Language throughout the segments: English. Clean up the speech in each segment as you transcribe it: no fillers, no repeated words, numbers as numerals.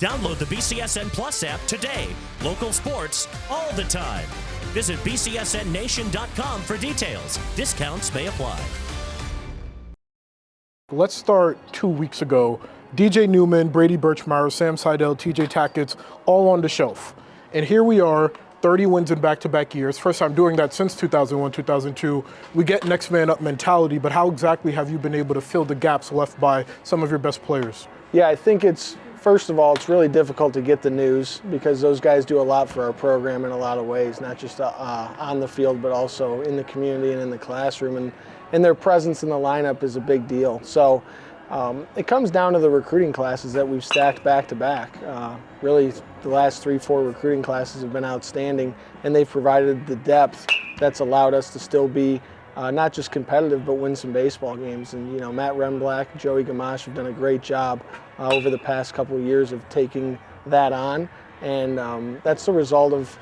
Download the BCSN Plus app today. Local sports all the time. Visit bcsnnation.com for details. Discounts may apply. Let's start 2 weeks ago. DJ Newman, Brady Birchmeier, Sam Seidel, TJ Tackett's all on the shelf. And here we are, 30 wins in back-to-back years. First time doing that since 2001, 2002. We get next man up mentality, but how exactly have you been able to fill the gaps left by some of your best players? Yeah, I think first of all, it's really difficult to get the news because those guys do a lot for our program in a lot of ways, not just on the field, but also in the community and in the classroom. And their presence in the lineup is a big deal. So it comes down to the recruiting classes that we've stacked back to back. Really, the last 3-4 recruiting classes have been outstanding, and they've provided the depth that's allowed us to still be not just competitive, but win some baseball games. And, Matt Remblack, Joey Gamache have done a great job over the past couple of years of taking that on. And that's the result of,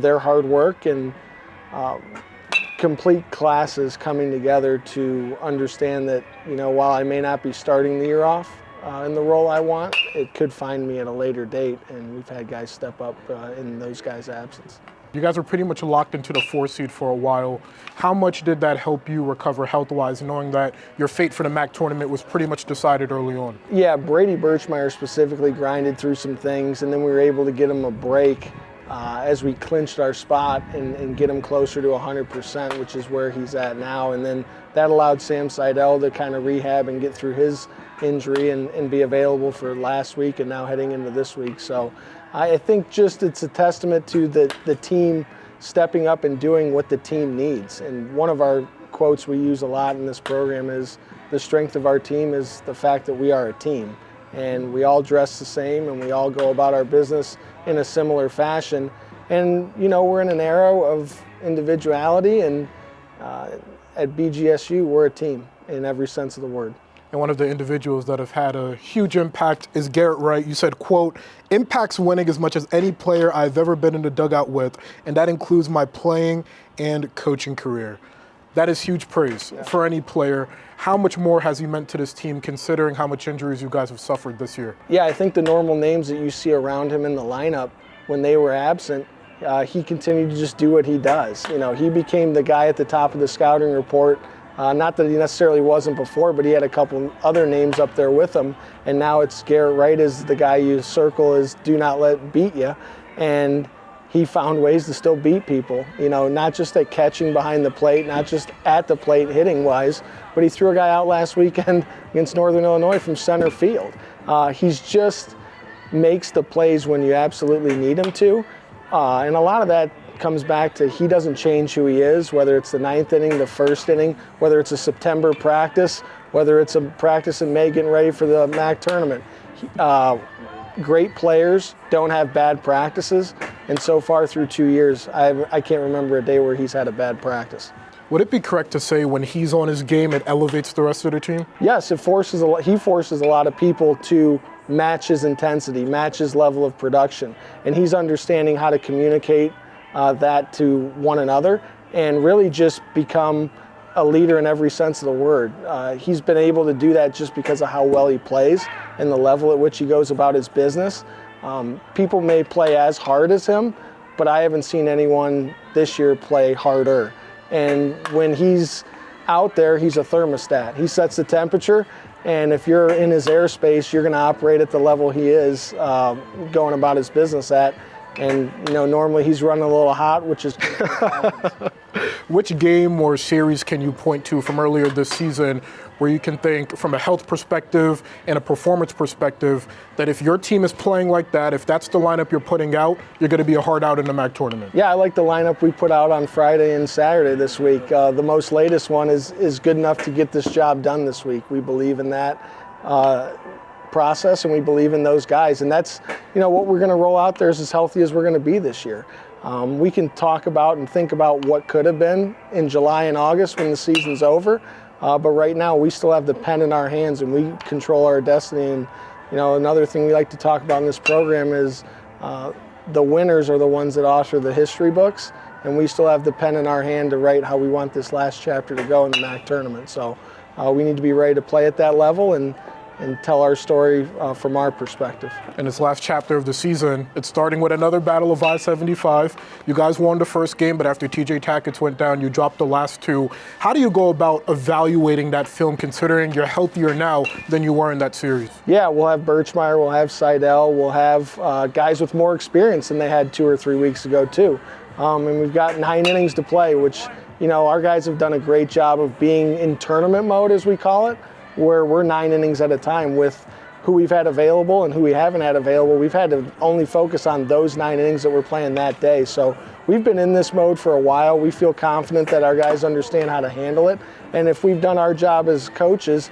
their hard work and complete classes coming together to understand that, while I may not be starting the year off in the role I want, it could find me at a later date. And we've had guys step up in those guys' absence. You guys were pretty much locked into the 4 seed for a while. How much did that help you recover health-wise, knowing that your fate for the MAC tournament was pretty much decided early on? Yeah, Brady Birchmeier specifically grinded through some things, and then we were able to get him a break as we clinched our spot and get him closer to 100%, which is where he's at now. And then that allowed Sam Seidel to kind of rehab and get through his injury and be available for last week and now heading into this week. So I think just it's a testament to the team stepping up and doing what the team needs. And one of our quotes we use a lot in this program is the strength of our team is the fact that we are a team. And we all dress the same and we all go about our business in a similar fashion. And, we're in an era of individuality, and at BGSU, we're a team in every sense of the word. And one of the individuals that have had a huge impact is Garrett Wright. You said, quote, "Impact's winning as much as any player I've ever been in the dugout with, and that includes my playing and coaching career." That is huge praise for any player. How much more has he meant to this team considering how much injuries you guys have suffered this year? Yeah, I think the normal names that you see around him in the lineup when they were absent, he continued to just do what he does. He became the guy at the top of the scouting report. Not that he necessarily wasn't before, but he had a couple other names up there with him. And now it's Garrett Wright is the guy you circle as do not let beat you. And he found ways to still beat people, not just at catching behind the plate, not just at the plate hitting wise, but he threw a guy out last weekend against Northern Illinois from center field. He's just makes the plays when you absolutely need him to. And a lot of that comes back to he doesn't change who he is, whether it's the 9th inning, the 1st inning, whether it's a September practice, whether it's a practice in May getting ready for the MAC tournament. Great players don't have bad practices, and so far through 2 years, I can't remember a day where he's had a bad practice. Would it be correct to say when he's on his game, it elevates the rest of the team? Yes, he forces a lot of people to match his intensity, match his level of production, and he's understanding how to communicate that to one another and really just become a leader in every sense of the word. He's been able to do that just because of how well he plays and the level at which he goes about his business. People may play as hard as him, but I haven't seen anyone this year play harder. And when he's out there, he's a thermostat. He sets the temperature, and if you're in his airspace, you're going to operate at the level he is going about his business at. And, normally he's running a little hot, which is Which game or series can you point to from earlier this season where you can think from a health perspective and a performance perspective that if your team is playing like that, if that's the lineup you're putting out, you're going to be a hard out in the MAC tournament? Yeah, I like the lineup we put out on Friday and Saturday this week. The most latest one is good enough to get this job done this week. We believe in that process, and we believe in those guys. And that's, what we're going to roll out there is as healthy as we're going to be this year. We can talk about and think about what could have been in July and August when the season's over. But right now, we still have the pen in our hands, and we control our destiny. And, another thing we like to talk about in this program is the winners are the ones that author the history books, and we still have the pen in our hand to write how we want this last chapter to go in the MAC tournament. So we need to be ready to play at that level, and and tell our story from our perspective. In this last chapter of the season, it's starting with another battle of I-75. You guys won the first game, but after TJ Tackett's went down, you dropped the last two. How do you go about evaluating that film, considering you're healthier now than you were in that series? Yeah, we'll have Birchmeyer, we'll have Seidel, we'll have guys with more experience than they had 2 or 3 weeks ago too. And we've got 9 innings to play, which, you know, our guys have done a great job of being in tournament mode, as we call it, where we're 9 innings at a time with who we've had available and who we haven't had available. We've had to only focus on those 9 innings that we're playing that day. So we've been in this mode for a while. We feel confident that our guys understand how to handle it. And if we've done our job as coaches,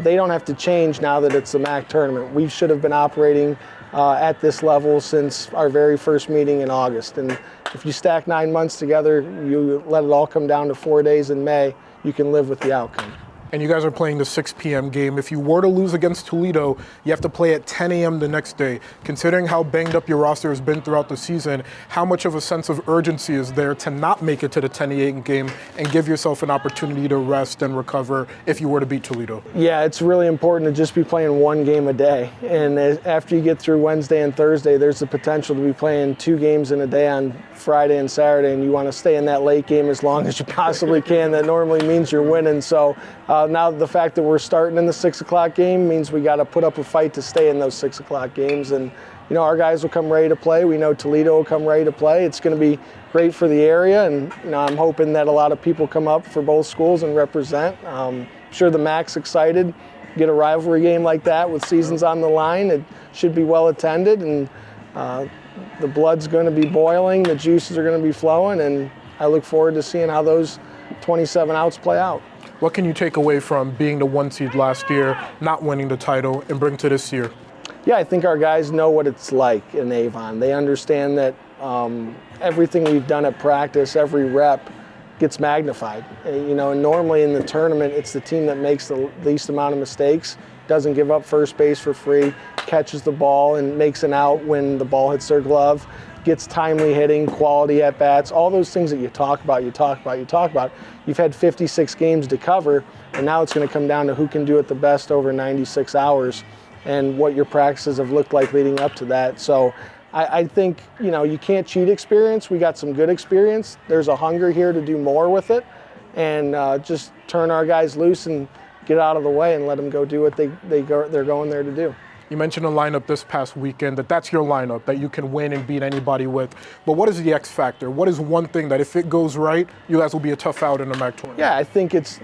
they don't have to change now that it's the MAC tournament. We should have been operating at this level since our very first meeting in August. And if you stack 9 months together, you let it all come down to 4 days in May, you can live with the outcome. And you guys are playing the 6 p.m. game. If you were to lose against Toledo, you have to play at 10 a.m. the next day. Considering how banged up your roster has been throughout the season, how much of a sense of urgency is there to not make it to the 10 a.m. game and give yourself an opportunity to rest and recover if you were to beat Toledo? Yeah, it's really important to just be playing 1 game a day. And after you get through Wednesday and Thursday, there's the potential to be playing 2 games in a day on Friday and Saturday, and you want to stay in that late game as long as you possibly can. That normally means you're winning. So now the fact that we're starting in the 6 o'clock game means we got to put up a fight to stay in those 6 o'clock games. And, you know, our guys will come ready to play. We know Toledo will come ready to play. It's going to be great for the area, and, you know, I'm hoping that a lot of people come up for both schools and represent. I'm sure the MAC's excited. Get a rivalry game like that with seasons on the line. It should be well attended, and the blood's going to be boiling. The juices are going to be flowing, and I look forward to seeing how those 27 outs play out. What can you take away from being the 1 seed last year, not winning the title, and bring to this year? Yeah, I think our guys know what it's like in Avon. They understand that everything we've done at practice, every rep, gets magnified. You know, and normally in the tournament, it's the team that makes the least amount of mistakes, doesn't give up first base for free, catches the ball and makes an out when the ball hits their glove, gets timely hitting, quality at bats, all those things that you talk about. You've had 56 games to cover, and now it's going to come down to who can do it the best over 96 hours and what your practices have looked like leading up to that. So I think, you know, you can't cheat experience. We got some good experience. There's a hunger here to do more with it, and just turn our guys loose and get out of the way and let them go do what they're going there to do. You mentioned a lineup this past weekend, that's your lineup, that you can win and beat anybody with. But what is the X factor? What is one thing that if it goes right, you guys will be a tough out in the MAC tournament? Yeah, I think it's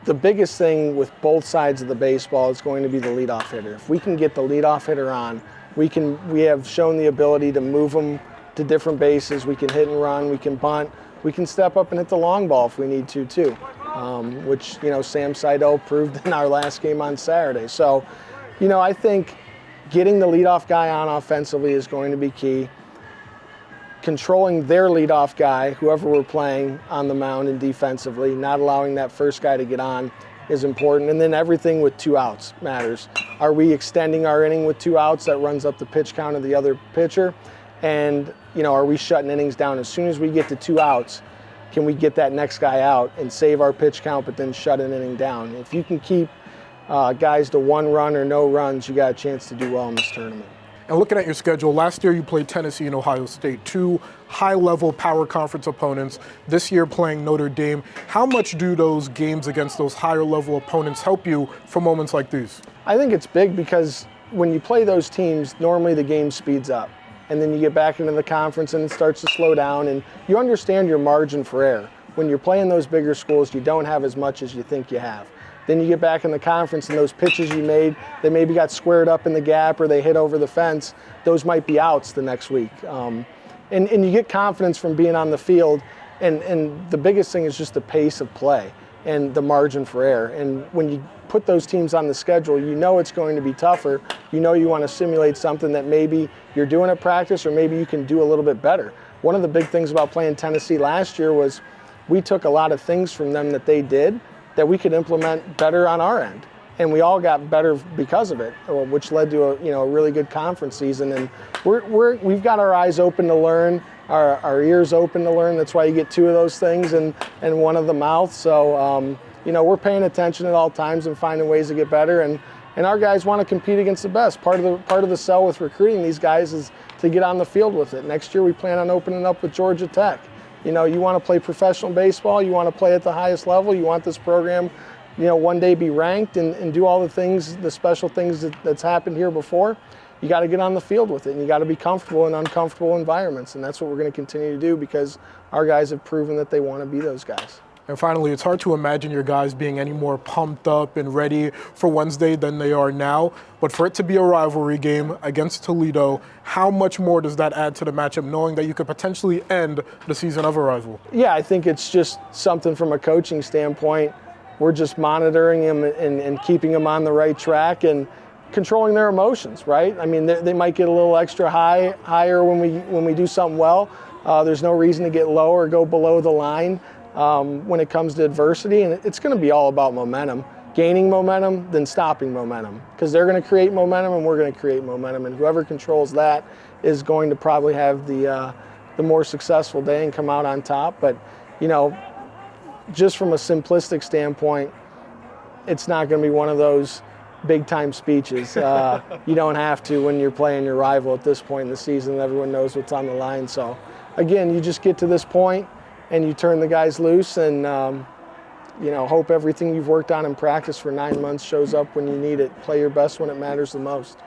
the biggest thing with both sides of the baseball is going to be the leadoff hitter. If we can get the leadoff hitter on, we have shown the ability to move them to different bases. We can hit and run, we can bunt, we can step up and hit the long ball if we need to too, which, you know, Sam Seidel proved in our last game on Saturday. So, you know, I think getting the leadoff guy on offensively is going to be key. Controlling their leadoff guy, whoever we're playing on the mound and defensively, not allowing that first guy to get on is important. And then everything with 2 outs matters. Are we extending our inning with 2 outs? That runs up the pitch count of the other pitcher. And, you know, are we shutting innings down? As soon as we get to 2 outs, can we get that next guy out and save our pitch count but then shut an inning down? If you can keep guys to 1 run or no runs, you got a chance to do well in this tournament. And looking at your schedule, last year you played Tennessee and Ohio State, 2 high-level power conference opponents. This year playing Notre Dame. How much do those games against those higher-level opponents help you for moments like these? I think it's big because when you play those teams, normally the game speeds up. And then you get back into the conference and it starts to slow down, and you understand your margin for error. When you're playing those bigger schools, you don't have as much as you think you have. Then you get back in the conference and those pitches you made, they maybe got squared up in the gap or they hit over the fence, those might be outs the next week. And you get confidence from being on the field, and the biggest thing is just the pace of play and the margin for error. And when you put those teams on the schedule, you know it's going to be tougher. You know you want to simulate something that maybe you're doing at practice or maybe you can do a little bit better. One of the big things about playing Tennessee last year was we took a lot of things from them that they did that we could implement better on our end. And we all got better because of it, which led to a really good conference season. And we've got our eyes open to learn, our ears open to learn. That's why you get 2 of those things and one of the mouth. So we're paying attention at all times and finding ways to get better. And And our guys want to compete against the best. Part of the sell with recruiting these guys is to get on the field with it. Next year we plan on opening up with Georgia Tech. You know, you want to play professional baseball, you want to play at the highest level, you want this program, you know, one day be ranked and do all the things, the special things that's happened here before. You got to get on the field with it, and you got to be comfortable in uncomfortable environments, and that's what we're going to continue to do because our guys have proven that they want to be those guys. And finally, it's hard to imagine your guys being any more pumped up and ready for Wednesday than they are now. But for it to be a rivalry game against Toledo, how much more does that add to the matchup, knowing that you could potentially end the season of a rival? Yeah, I think it's just something from a coaching standpoint. We're just monitoring them and keeping them on the right track and controlling their emotions, right? I mean, they might get a little extra higher when we do something well. There's no reason to get low or go below the line when it comes to adversity, and it's going to be all about momentum. Gaining momentum, then stopping momentum, because they're going to create momentum and we're going to create momentum, and whoever controls that is going to probably have the more successful day and come out on top. But, you know, just from a simplistic standpoint, it's not going to be one of those big-time speeches. You don't have to when you're playing your rival at this point in the season. Everyone knows what's on the line. So, again, you just get to this point and you turn the guys loose and, you know, hope everything you've worked on in practice for 9 months shows up when you need it. Play your best when it matters the most.